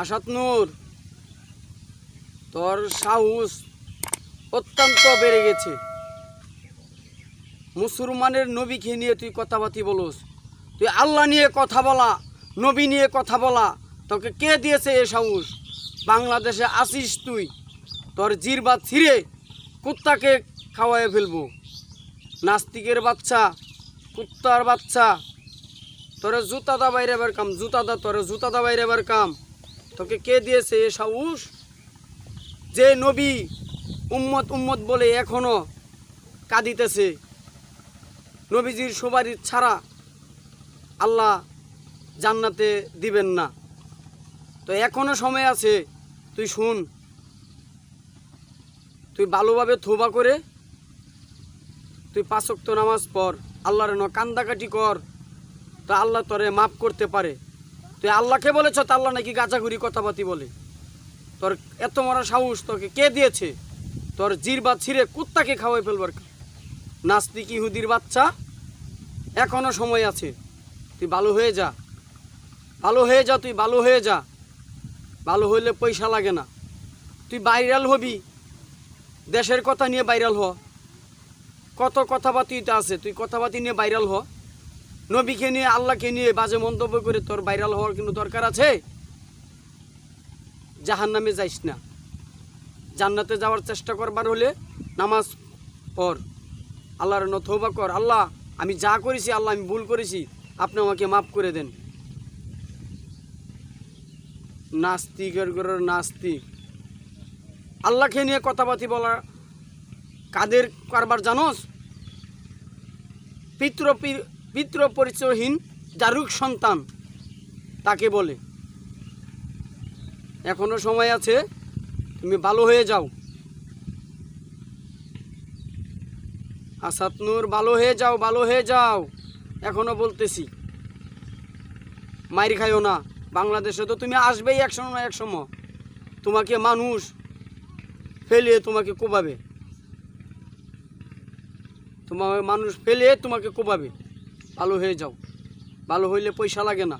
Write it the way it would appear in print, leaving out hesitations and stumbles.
আসাদ নূর, তোর সাহস অত্যন্ত বেড়ে গেছে। মুসলমানের নবীকে নিয়ে তুই কথাবার্তি বলস, তুই আল্লাহ নিয়ে কথা বলা, নবী নিয়ে কথা বলা, তোকে কে দিয়েছে এ সাহস? বাংলাদেশে আসিস তুই, তোর জিরবাত ছিঁড়ে কুত্তাকে খাওয়াই ফেলবো। নাস্তিকের বাচ্চা, কুত্তার বাচ্চা, তোরে জুতা দা বাইরে বার কাম, জুতা দা, তোরে জুতা দা বাইরে বার কাম। তোকে কে দিয়েছে এ সাহস? যে নবী উম্মত উম্মত বলে এখনো কাঁদিতেছে, নবীজির সুপারিশ ছাড়া আল্লাহ জান্নাতে দিবেন না। তো এখনো সময় আছে, তুই শুন, তুই ভালোভাবে থোবা করে তুই 5 ওয়াক্ত নামাজ পড়, আল্লাহর কান্দাকাটি কর, তো আল্লাহ তোরে মাফ করতে পারে। তুই আল্লাহকে বলেছ, তো আল্লাহ নাকি গাঁজাঘুরি কথাবার্তি বলে? তোর এত বড় সাহস তোকে কে দিয়েছে? তোর জিরবাত ছিঁড়ে কুত্তাকে খাওয়াই ফেলবার। নাস্তিক ইহুদির বাচ্চা, এখনো সময় আছে, তুই ভালো হয়ে যা, ভালো হয়ে যা, তুই ভালো হয়ে যা। ভালো হইলে পয়সা লাগে না, তুই ভাইরাল হবি, দেশের কথা নিয়ে ভাইরাল হ। কত কথাবার্তিতে আছে, তুই কথাবার্তি নিয়ে ভাইরাল হ। নবীকে নিয়ে, আল্লাহকে নিয়ে বাজে মন্তব্য করে তোর ভাইরাল হওয়ার কিন্তু দরকার আছে? জাহান্নামে যাইস না, জান্নাতে যাওয়ার চেষ্টা করবার হলে নামাজ পড়, আল্লাহর তওবা কর। আল্লাহ, আমি যা করেছি, আল্লাহ আমি ভুল করেছি, আপনি আমাকে মাফ করে দেন। নাস্তিকের ঘরের নাস্তিক, আল্লাহকে নিয়ে কথাবার্তি বলা কাদের কারবার জানোস? পিতৃ পরিচয়হীন দারুক সন্তান তাকে বলে। এখনো সময় আছে, তুমি ভালো হয়ে যাও। আসাদ নূর, ভালো হয়ে যাও, ভালো হয়ে যাও। এখনো বলতেছি, মাইর খাইও না। বাংলাদেশে তো তুমি আসবেই এক সময় না এক সময়, তোমাকে মানুষ ফেলিয়ে তোমাকে কোবাবে, তোমার মানুষ ফেলিয়ে তোমাকে কোবাবে। ভালো হয়ে যাও, ভালো হইলে পয়সা লাগে না।